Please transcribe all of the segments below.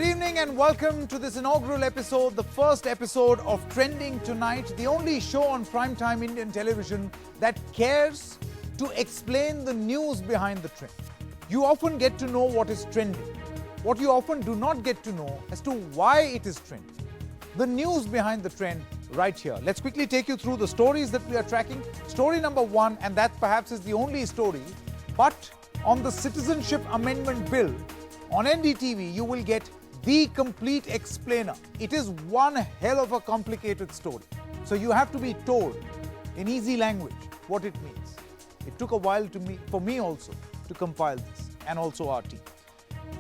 Good evening and welcome to this inaugural episode, the first episode of Trending Tonight, the only show on primetime Indian television that cares to explain the news behind the trend. You often get to know what is trending. What you often do not get to know as to why it is trending. The news behind the trend right here. Let's quickly take you through the stories that we are tracking. Story number one, and that perhaps is the only story, but on the Citizenship Amendment Bill, on NDTV, you will get the complete explainer. It is one hell of a complicated story. So you have to be told in easy language what it means. It took a while for me also to compile this, and also our team.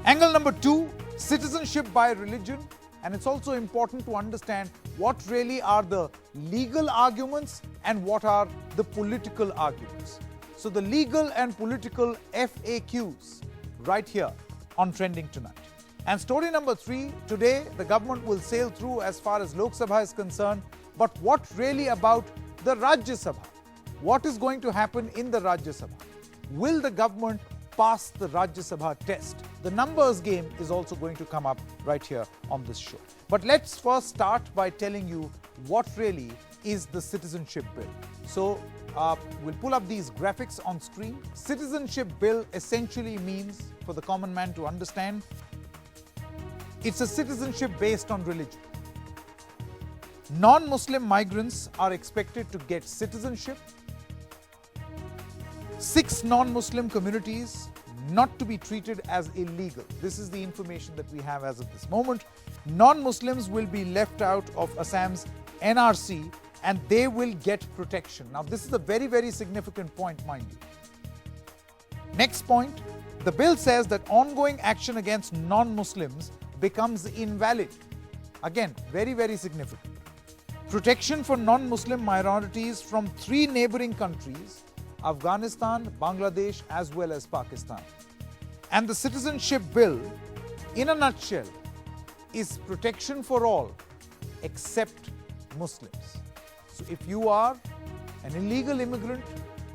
Angle number two, citizenship by religion. And it's also important to understand what really are the legal arguments and what are the political arguments. So the legal and political FAQs right here on Trending Tonight. And story number three, today the government will sail through as far as Lok Sabha is concerned, but what really about the Rajya Sabha? What is going to happen in the Rajya Sabha? Will the government pass the Rajya Sabha test? The numbers game is also going to come up right here on this show. But let's first start by telling you what really is the Citizenship Bill. So we'll pull up these graphics on screen. Citizenship Bill essentially means, for the common man to understand, it's a citizenship based on religion. Non-Muslim migrants are expected to get citizenship. 6 non-Muslim communities not to be treated as illegal. This is the information that we have as of this moment. Non-Muslims will be left out of Assam's NRC and they will get protection. Now this is a very, very significant point, mind you. Next point, the bill says that ongoing action against non-Muslims becomes invalid. Again, very, very significant. Protection for non-Muslim minorities from 3 neighboring countries, Afghanistan, Bangladesh, as well as Pakistan. And the Citizenship Bill, in a nutshell, is protection for all except Muslims. So if you are an illegal immigrant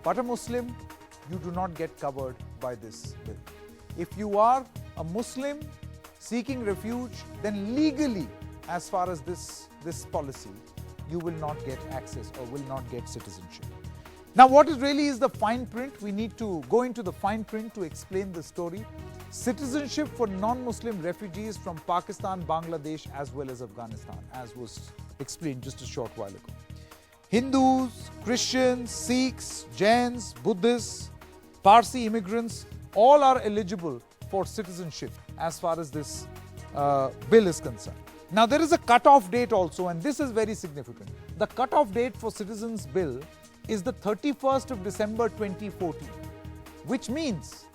but a Muslim, you do not get covered by this bill. If you are a Muslim seeking refuge, then legally, as far as this policy, you will not get access or will not get citizenship. Now, what really is the fine print? We need to go into the fine print to explain the story. Citizenship for non-Muslim refugees from Pakistan, Bangladesh, as well as Afghanistan, as was explained just a short while ago. Hindus, Christians, Sikhs, Jains, Buddhists, Parsi immigrants, all are eligible for citizenship as far as this bill is concerned. Now, there is a cut-off date also, and this is very significant. The cut-off date for Citizens Bill is the 31st of December 2014, which means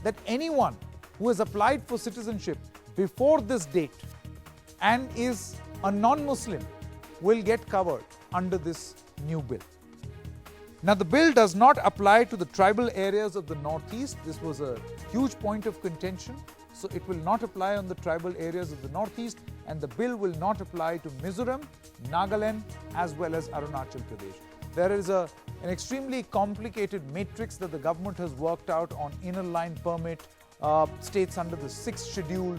that anyone who has applied for citizenship before this date and is a non-Muslim will get covered under this new bill. Now, the bill does not apply to the tribal areas of the Northeast. This was a huge point of contention. So it will not apply on the tribal areas of the Northeast, and the bill will not apply to Mizoram, Nagaland, as well as Arunachal Pradesh. There is an extremely complicated matrix that the government has worked out on inner line permit, states under the 6th schedule.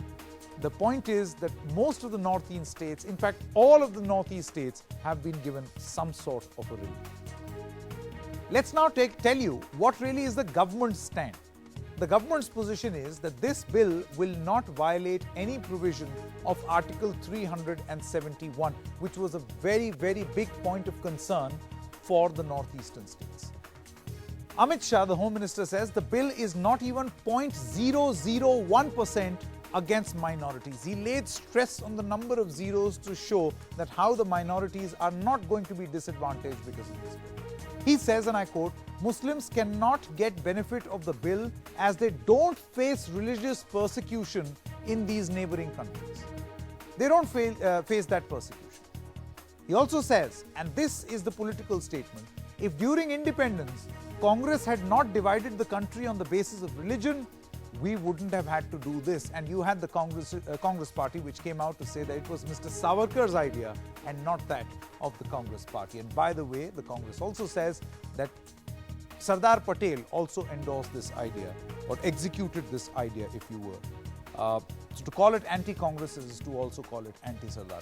The point is that most of the Northeast states, in fact all of the Northeast states, have been given some sort of a relief. Let's now tell you what really is the government's stand. The government's position is that this bill will not violate any provision of Article 371, which was a very, very big point of concern for the northeastern states. Amit Shah, the Home Minister, says the bill is not even 0.001% against minorities. He laid stress on the number of zeros to show that how the minorities are not going to be disadvantaged because of this bill. He says, and I quote, Muslims cannot get benefit of the bill as they don't face religious persecution in these neighboring countries. They don't face that persecution. He also says, and this is the political statement, if during independence, Congress had not divided the country on the basis of religion, we wouldn't have had to do this. And you had the Congress party which came out to say that it was Mr. Savarkar's idea and not that of the Congress party. And by the way, the Congress also says that Sardar Patel also endorsed this idea or executed this idea, if you will. So to call it anti-Congress is to also call it anti-Sardar.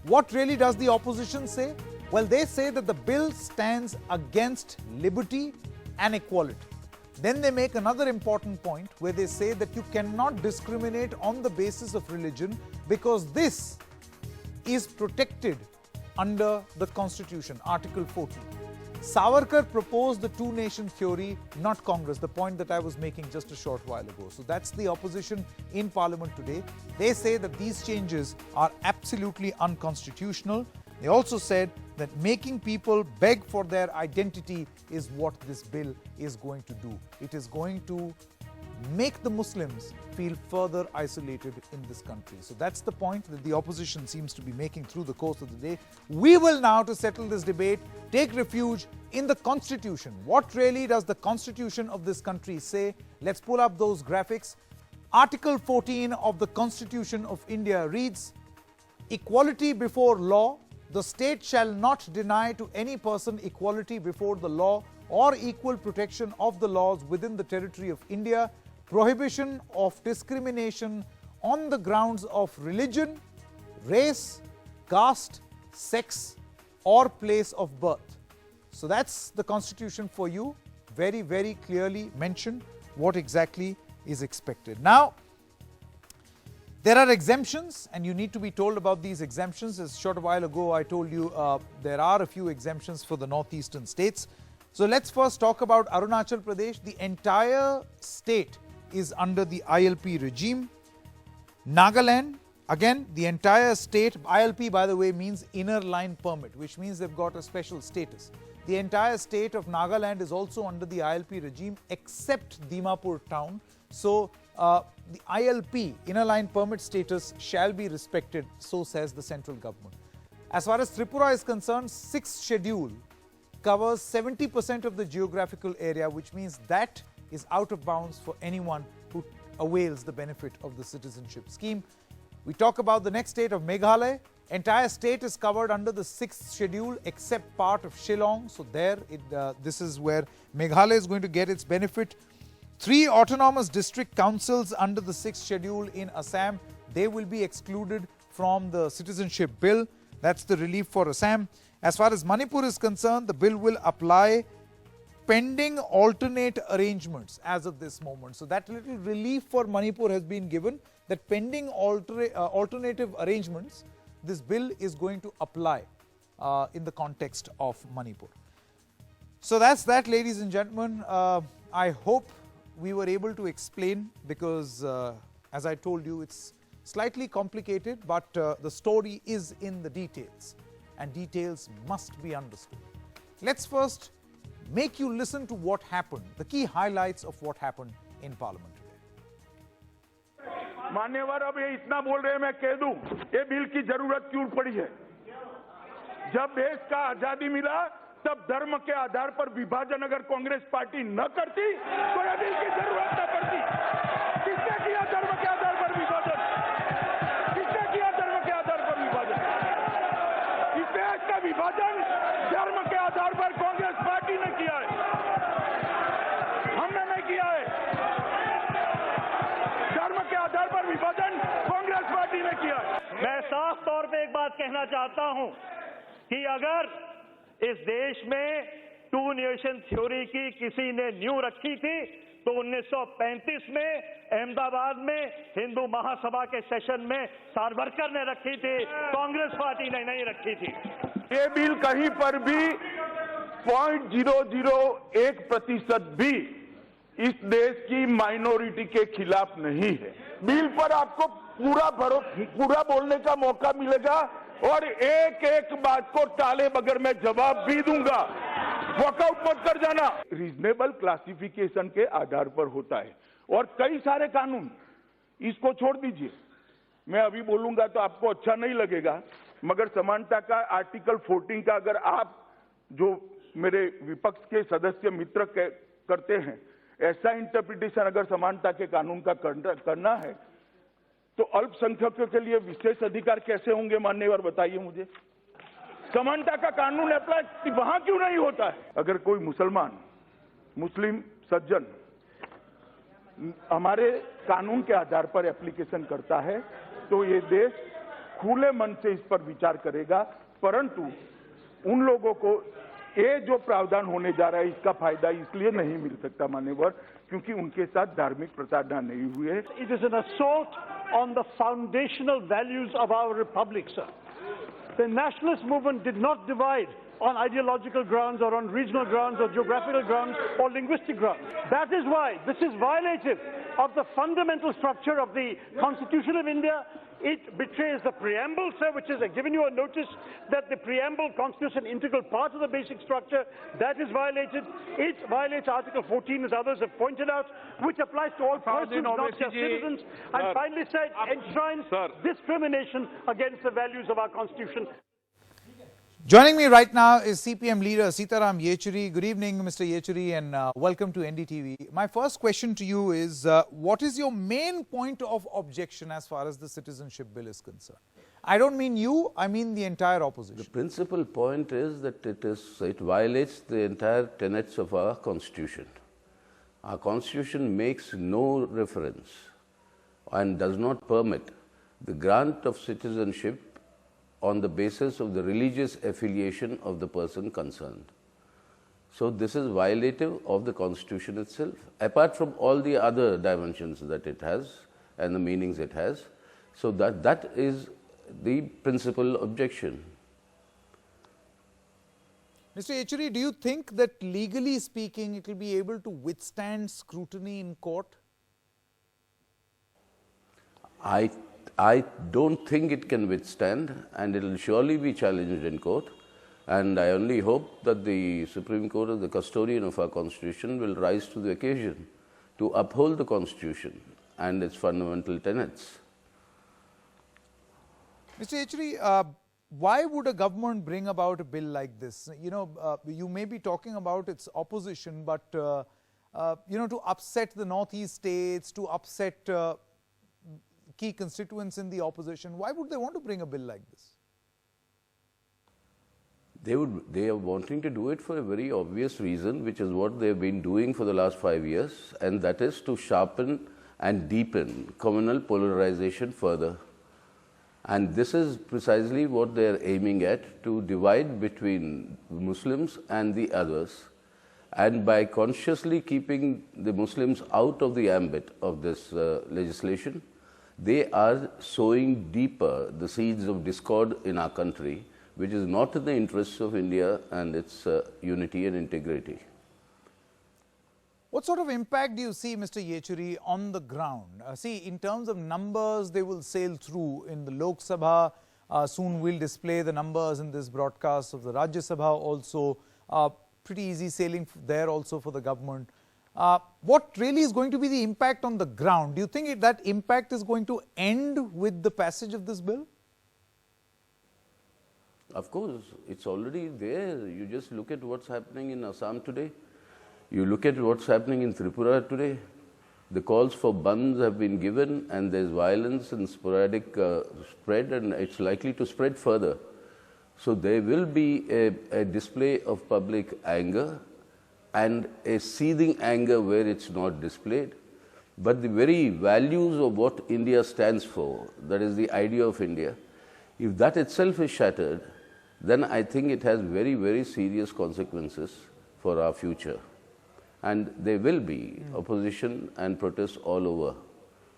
What really does the opposition say? Well, they say that the bill stands against liberty and equality. Then they make another important point where they say that you cannot discriminate on the basis of religion because this is protected under the Constitution, Article 14. Savarkar proposed the two-nation theory, not Congress, the point that I was making just a short while ago. So that's the opposition in Parliament today. They say that these changes are absolutely unconstitutional. They also said that making people beg for their identity is what this bill is going to do. It is going to make the Muslims feel further isolated in this country. So that's the point that the opposition seems to be making through the course of the day. We will now, to settle this debate, take refuge in the Constitution. What really does the Constitution of this country say? Let's pull up those graphics. Article 14 of the Constitution of India reads, "Equality before law. The state shall not deny to any person equality before the law or equal protection of the laws within the territory of India. Prohibition of discrimination on the grounds of religion, race, caste, sex, or place of birth." So that's the Constitution for you. Very, very clearly mentioned what exactly is expected. Now, there are exemptions, and you need to be told about these exemptions. As a short while ago, I told you there are a few exemptions for the northeastern states. So let's first talk about Arunachal Pradesh. The entire state is under the ILP regime. Nagaland, again, the entire state, ILP by the way means inner line permit, which means they've got a special status. The entire state of Nagaland is also under the ILP regime except Dimapur town. So the ILP, inner line permit status, shall be respected, so says the central government. As far as Tripura is concerned, 6th schedule covers 70% of the geographical area, which means that is out of bounds for anyone who avails the benefit of the citizenship scheme. We talk about the next state of Meghalaya. Entire state is covered under the 6th schedule except part of Shillong. So there, this is where Meghalaya is going to get its benefit. 3 autonomous district councils under the 6th schedule in Assam, they will be excluded from the citizenship bill. That's the relief for Assam. As far as Manipur is concerned, the bill will apply pending alternate arrangements as of this moment. So that little relief for Manipur has been given, that pending alternative arrangements, this bill is going to apply in the context of Manipur. So that's that, ladies and gentlemen. I hope we were able to explain, because as I told you, it's slightly complicated, but the story is in the details, and details must be understood. Let's first make you listen to what happened, the key highlights of what happened in Parliament today. मान्यवर, अब ये इतना बोल रहे हैं, मैं कह दूं, ये बिल की जरूरत क्यों पड़ी है? जब देश का आजादी मिला, तब धर्म के आधार पर विभाजन अगर कांग्रेस पार्टी न करती तो ये बिल की जरूरत न पड़ती। किसने किया धर्म के आधार पर विभाजन? किसने किया धर्म के आधार पर विभाजन? इस देश का विभाजन धर्म के आधार पर कांग्रेस पार्टी ने किया है, हमने नहीं किया है। धर्म के आधार पर विभाजन कांग्रेस पार्टी ने किया है। मैं साफ तौर पे एक बात कहना चाहता हूं कि अगर इस देश में टू नेशन थ्योरी की किसी ने नींव रखी थी तो 1935 में अहमदाबाद में हिंदू महासभा के सेशन में सावरकर ने रखी थी, कांग्रेस पार्टी ने नहीं रखी थी। ये बिल कहीं पर भी 0.001% भी इस देश की माइनॉरिटी के खिलाफ नहीं है। बिल पर आपको पूरा बोलने का मौका मिलेगा और एक एक बात को टाले बगैर मैं जवाब भी दूंगा। वॉकआउट मत कर जाना। रीजनेबल क्लासिफिकेशन के आधार पर होता है और कई सारे कानून, इसको छोड़ दीजिए, मैं अभी बोलूंगा तो आपको अच्छा नहीं लगेगा, मगर समानता का आर्टिकल 14 का अगर आप जो मेरे विपक्ष के सदस्य मित्र करते हैं, ऐसा इंटरप्रिटेशन अगर समानता के कानून का करना है तो अल्पसंख्यकों के लिए विशेष अधिकार कैसे होंगे? मान्यवर बताइए मुझे। समानता का कानून अप्लाई वहां क्यों नहीं होता है? अगर कोई मुसलमान, मुस्लिम सज्जन हमारे कानून के आधार पर एप्लीकेशन करता है तो ये देश खुले मन से इस पर विचार करेगा, परंतु उन लोगों को ये जो प्रावधान होने जा रहा है इसका फायदा इसलिए नहीं मिल सकता मान्यवर क्योंकि उनके साथ धार्मिक प्रताड़ना नहीं हुई है। It is an assault on the foundational values of our republic, sir. The nationalist movement did not divide on ideological grounds or on regional grounds or geographical grounds or linguistic grounds. That is why this is violative of the fundamental structure of the Constitution of India. It betrays the preamble, sir, which is given you a notice that the preamble constitutes an integral part of the basic structure. That is violated. It violates Article 14, as others have pointed out, which applies to all persons, not just citizens. And finally, sir, it enshrines discrimination against the values of our Constitution. Joining me right now is CPM leader Sitaram Yechury. Good evening, Mr. Yechury, and welcome to NDTV. My first question to you is, what is your main point of objection as far as the citizenship bill is concerned? I don't mean you, I mean the entire opposition. The principal point is that it violates the entire tenets of our Constitution. Our Constitution makes no reference and does not permit the grant of citizenship on the basis of the religious affiliation of the person concerned. So this is violative of the Constitution itself, apart from all the other dimensions that it has and the meanings it has. So that is the principal objection. Mr. Yechury, do you think that legally speaking it will be able to withstand scrutiny in court? I don't think it can withstand, and it will surely be challenged in court. And I only hope that the Supreme Court, as the custodian of our Constitution, will rise to the occasion to uphold the Constitution and its fundamental tenets. Mr. Yechury, why would a government bring about a bill like this? You know, you may be talking about its opposition, but you know, to upset the northeast states, to upset key constituents in the opposition, why would they want to bring a bill like this? They are wanting to do it for a very obvious reason, which is what they have been doing for the last 5 years, and that is to sharpen and deepen communal polarization further. And this is precisely what they are aiming at, to divide between Muslims and the others. And by consciously keeping the Muslims out of the ambit of this legislation, they are sowing deeper the seeds of discord in our country, which is not in the interests of India and its unity and integrity. What sort of impact do you see, Mr. Yechury, on the ground? See, in terms of numbers, they will sail through in the Lok Sabha. Soon we'll display the numbers in this broadcast of the Rajya Sabha also. Pretty easy sailing there also for the government. What really is going to be the impact on the ground? Do you think that impact is going to end with the passage of this bill? Of course, it's already there. You just look at what's happening in Assam today. You look at what's happening in Tripura today. The calls for bands have been given, and there's violence and sporadic spread, and it's likely to spread further. So there will be a display of public anger, and a seething anger where it's not displayed. But the very values of what India stands for, that is the idea of India, if that itself is shattered, then I think it has very, very serious consequences for our future. And there will be opposition and protests all over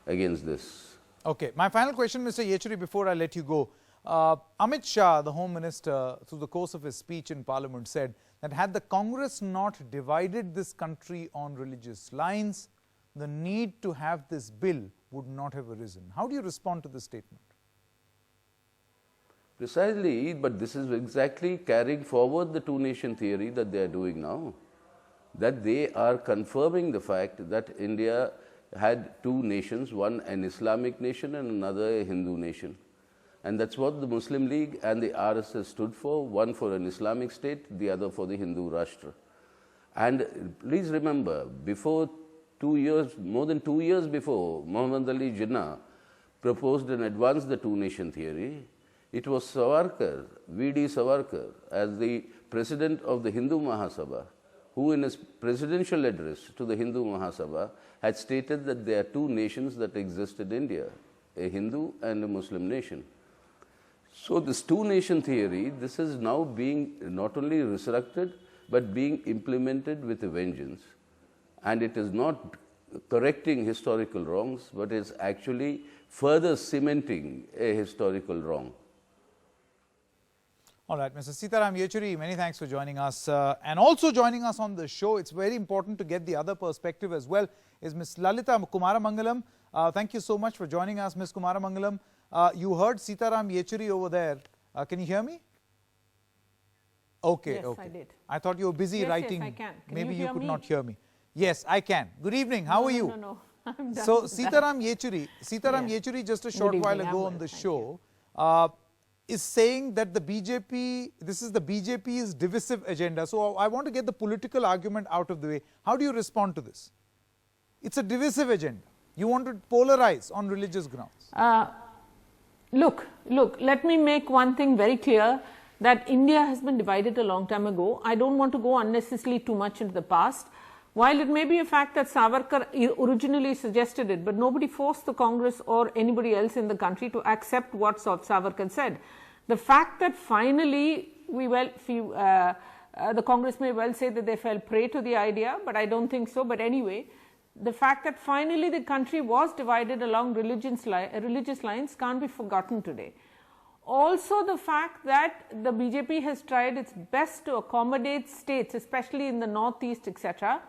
against this. Okay. My final question, Mr. Yechury, before I let you go. Amit Shah, the Home Minister, through the course of his speech in Parliament, said that had the Congress not divided this country on religious lines, the need to have this bill would not have arisen. How do you respond to this statement? Precisely, but this is exactly carrying forward the two-nation theory that they are doing now. That they are confirming the fact that India had two nations, one an Islamic nation and another a Hindu nation. And that's what the Muslim League and the RSS stood for, one for an Islamic state, the other for the Hindu Rashtra. And please remember, before 2 years, more than 2 years before, Muhammad Ali Jinnah proposed and advanced the two-nation theory. It was Savarkar, V.D. Savarkar, as the president of the Hindu Mahasabha, who in his presidential address to the Hindu Mahasabha had stated that there are two nations that exist in India, a Hindu and a Muslim nation. So this two-nation theory, this is now being not only resurrected, but being implemented with a vengeance. And it is not correcting historical wrongs, but is actually further cementing a historical wrong. All right, Mr. Sitaram Yechury, many thanks for joining us. And also joining us on the show, it's very important to get the other perspective as well, is Ms. Lalita Mangalam. Thank you so much for joining us, Ms. Mangalam. You heard Sitaram Yechury over there. Can you hear me? Okay, yes, okay. I did. I thought you were busy writing. Yes, I can. Maybe you could me? not hear me. Yes, I can. Good evening. How are you? No. I'm done. So Sitaram Yechury just a short while ago on the show is saying that the BJP, this is the BJP's divisive agenda. So I want to get the political argument out of the way. How do you respond to this? It's a divisive agenda. You want to polarize on religious grounds. Look, let me make one thing very clear, that India has been divided a long time ago. I don't want to go unnecessarily too much into the past. While it may be a fact that Savarkar originally suggested it, but nobody forced the Congress or anybody else in the country to accept what Savarkar said. The fact that finally the Congress may well say that they fell prey to the idea, but I don't think so. But anyway, the fact that finally the country was divided along religious lines can't be forgotten today. Also the fact that the BJP has tried its best to accommodate states, especially in the northeast, etc.,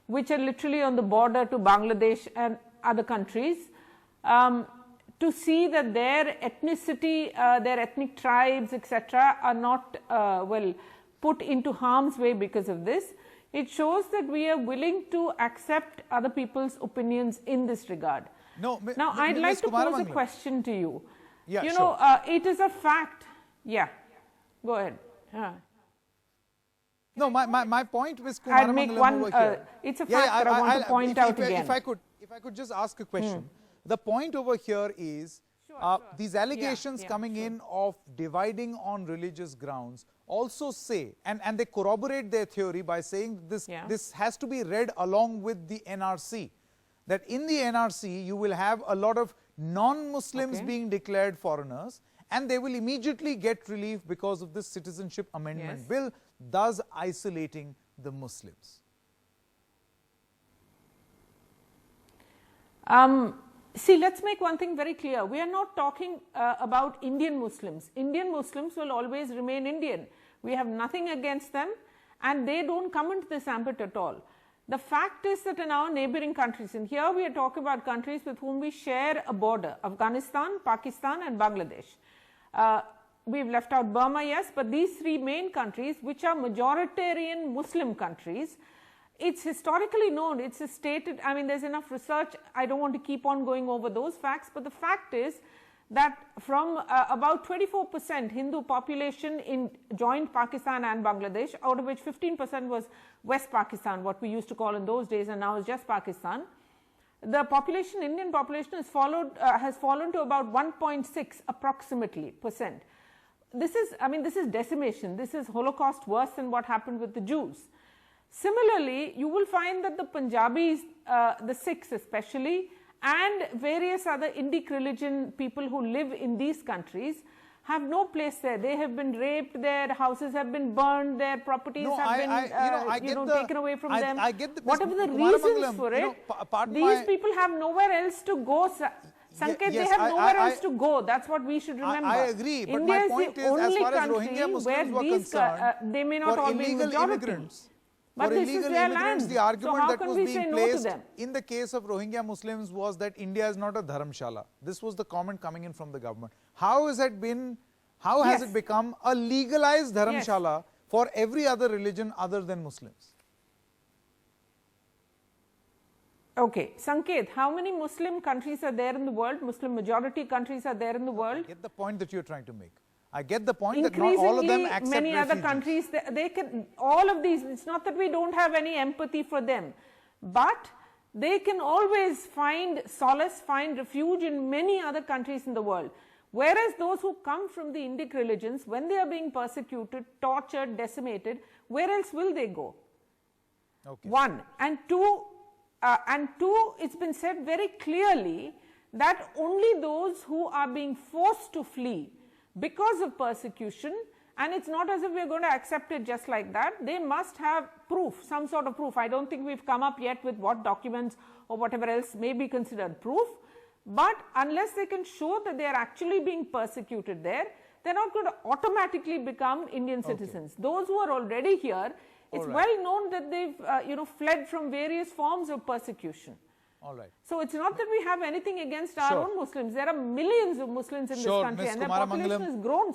which are literally on the border to Bangladesh and other countries, to see that their ethnicity, their ethnic tribes, etc., are not put into harm's way because of this. It shows that we are willing to accept other people's opinions in this regard. Now, I'd like to pose a question to you. Yeah, you sure. know, it is a fact. Yeah, go ahead. No, my point, Ms. I'll make one. Over here. It's a fact that I want to point out again. If I could just ask a question. The point over here is these allegations coming in of dividing on religious grounds also say, and they corroborate their theory by saying this has to be read along with the NRC. That in the NRC you will have a lot of non-Muslims being declared foreigners, and they will immediately get relief because of this Citizenship Amendment Bill, thus isolating the Muslims. See, let's make one thing very clear. We are not talking about Indian Muslims. Indian Muslims will always remain Indian. We have nothing against them, and they don't come into this ambit at all. The fact is that in our neighboring countries, and here we are talking about countries with whom we share a border, Afghanistan, Pakistan and Bangladesh. We've left out Burma, yes, but these three main countries, which are majoritarian Muslim countries, it's historically known, it's stated, I mean, there's enough research, I don't want to keep on going over those facts, but the fact is that from about 24% Hindu population in joint Pakistan and Bangladesh, out of which 15% was West Pakistan, what we used to call in those days, and now is just Pakistan. The population, Indian population has fallen to about 1.6 approximately percent. This is, I mean, this is decimation. This is Holocaust worse than what happened with the Jews. Similarly, you will find that the Punjabis, the Sikhs especially, and various other Indic religion people who live in these countries have no place there. They have been raped, their houses have been burned, their properties have been taken away from them. Whatever the reasons for it, these people have nowhere else to go. Sanket, they have nowhere else to go. That's what we should remember. I agree, but India my point is, as far as Rohingya Muslims were concerned, they may not all be majority. But for illegal immigrants, the argument that was being placed in the case of Rohingya Muslims was that India is not a dharamshala. This was the comment coming in from the government. How has it been, how has it become a legalized dharamshala for every other religion other than Muslims? Okay, Sanket, how many Muslim countries are there in the world? Muslim majority countries are there in the world? I get the point that you're trying to make. I get the point that not all of them accept many refugees. Other countries, they can, all of these, it's not that we don't have any empathy for them, but they can always find solace, find refuge in many other countries in the world. Whereas those who come from the Indic religions, when they are being persecuted, tortured, decimated, where else will they go? Okay. One. And two, it's been said very clearly that only those who are being forced to flee because of persecution, and it's not as if we're going to accept it just like that, they must have proof, some sort of proof. I don't think we've come up yet with what documents or whatever else may be considered proof, but unless they can show that they are actually being persecuted there, they're not going to automatically become Indian citizens. Those who are already here, it's well known that they've fled from various forms of persecution. All right. So it's not that we have anything against our own Muslims. There are millions of Muslims in this country, and their population has grown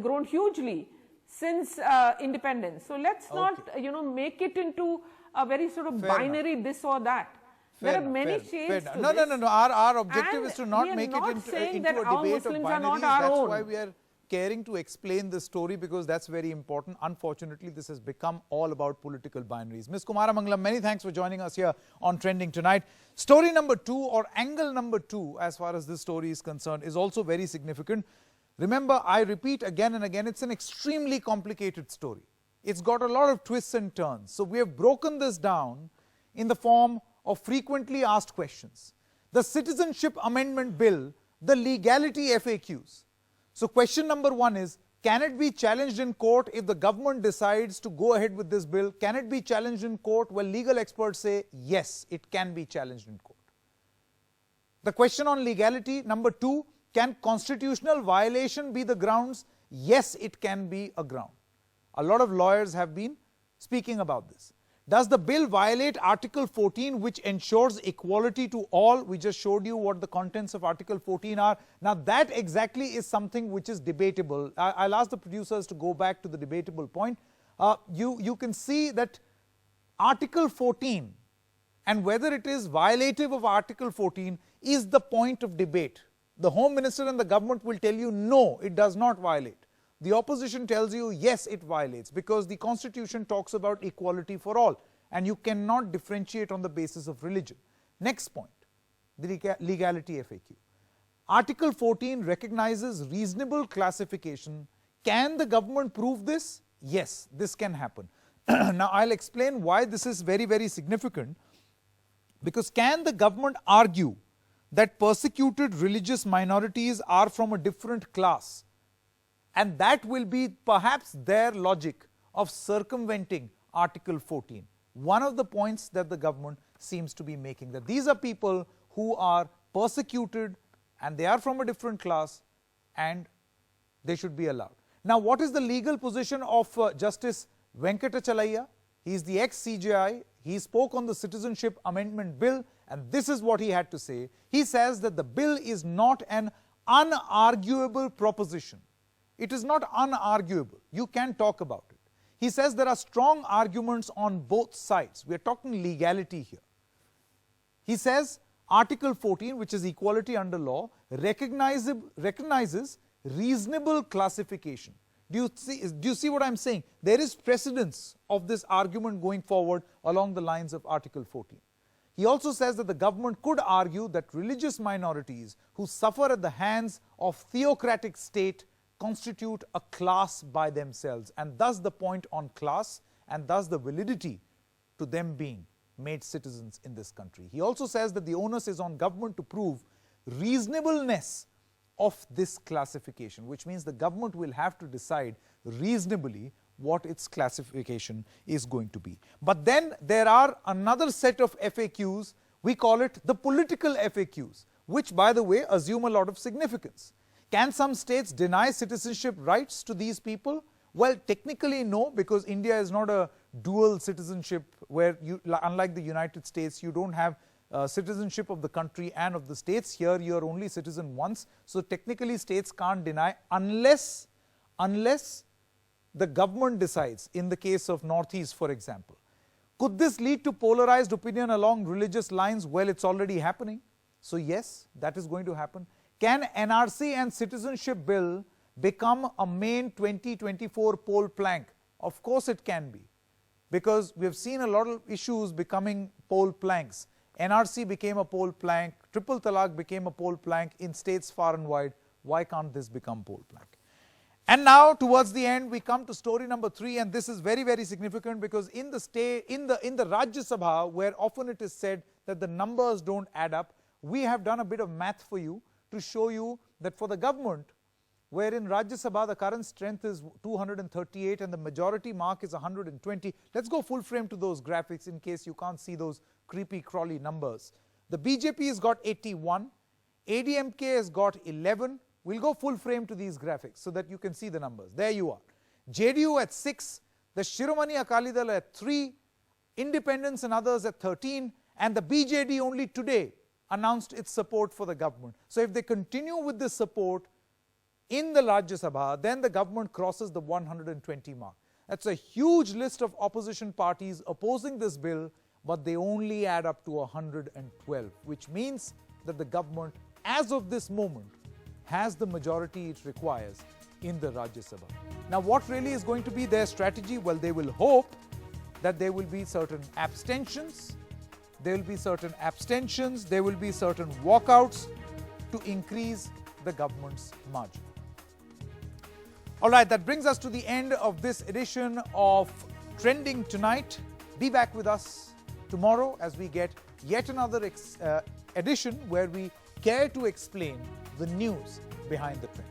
grown hugely since independence. So let's not make it into a very sort of binary this or that. There are many shades to No, this. no. Our objective is to not make it into a saying that debate our of Muslims are binaries. not our That's own. why we are caring to explain this story, because that's very important. Unfortunately, this has become all about political binaries. Ms. Kumara Mangalam, many thanks for joining us here on Trending tonight. Story number 2, or angle number 2, as far as this story is concerned, is also very significant. Remember, I repeat again and again, it's an extremely complicated story. It's got a lot of twists and turns. So we have broken this down in the form of frequently asked questions. The Citizenship Amendment Bill, the legality FAQs. So question number 1 is, can it be challenged in court if the government decides to go ahead with this bill? Can it be challenged in court? Well, legal experts say yes, it can be challenged in court. The question on legality, number 2, can constitutional violation be the grounds? Yes, it can be a ground. A lot of lawyers have been speaking about this. Does the bill violate Article 14, which ensures equality to all? We just showed you what the contents of Article 14 are. Now, that exactly is something which is debatable. I'll ask the producers to go back to the debatable point. You can see that Article 14, and whether it is violative of Article 14, is the point of debate. The Home Minister and the government will tell you, no, it does not violate. The opposition tells you, yes, it violates, because the Constitution talks about equality for all, and you cannot differentiate on the basis of religion. Next point, the legality FAQ. Article 14 recognizes reasonable classification. Can the government prove this? Yes, this can happen. Now, I'll explain why this is very, very significant, because can the government argue that persecuted religious minorities are from a different class? And that will be perhaps their logic of circumventing Article 14. One of the points that the government seems to be making, that these are people who are persecuted and they are from a different class and they should be allowed. Now, what is the legal position of Justice Venkatachalaya? He is the ex-CJI. He spoke on the Citizenship Amendment Bill, and this is what he had to say. He says that the bill is not an unarguable proposition. It is not unarguable. You can talk about it. He says there are strong arguments on both sides. We are talking legality here. He says Article 14, which is equality under law, recognizes reasonable classification. Do you see what I'm saying? There is precedence of this argument going forward along the lines of Article 14. He also says that the government could argue that religious minorities who suffer at the hands of theocratic state constitute a class by themselves, and thus the point on class, and thus the validity to them being made citizens in this country. He also says that the onus is on government to prove reasonableness of this classification, which means the government will have to decide reasonably what its classification is going to be. But then there are another set of FAQs, we call it the political FAQs, which, by the way, assume a lot of significance. Can some states deny citizenship rights to these people? Well, technically no, because India is not a dual citizenship where, unlike the United States, you don't have citizenship of the country and of the states. Here you are only citizen once. So technically states can't deny unless the government decides, in the case of Northeast, for example. Could this lead to polarized opinion along religious lines? Well, it's already happening. So yes, that is going to happen. Can NRC and Citizenship Bill become a main 2024 poll plank? Of course it can be, because we have seen a lot of issues becoming poll planks. NRC became a poll plank, Triple Talaq became a poll plank in states far and wide. Why can't this become poll plank? And now, towards the end, we come to story number 3, and this is very, very significant because in the Rajya Sabha, where often it is said that the numbers don't add up, we have done a bit of math for you to show you that for the government, where in Rajya Sabha the current strength is 238 and the majority mark is 120. Let's go full frame to those graphics in case you can't see those creepy crawly numbers. The BJP has got 81, ADMK has got 11. We'll go full frame to these graphics so that you can see the numbers. There you are. JDU at 6, the Shiromani Akali Dal at 3, Independents and others at 13, and the BJD only today announced its support for the government. So if they continue with this support in the Rajya Sabha, then the government crosses the 120 mark. That's a huge list of opposition parties opposing this bill, but they only add up to 112, which means that the government, as of this moment, has the majority it requires in the Rajya Sabha. Now, what really is going to be their strategy? Well, they will hope that there will be certain abstentions, there will be certain walkouts to increase the government's margin. All right, that brings us to the end of this edition of Trending Tonight. Be back with us tomorrow as we get yet another edition where we care to explain the news behind the trend.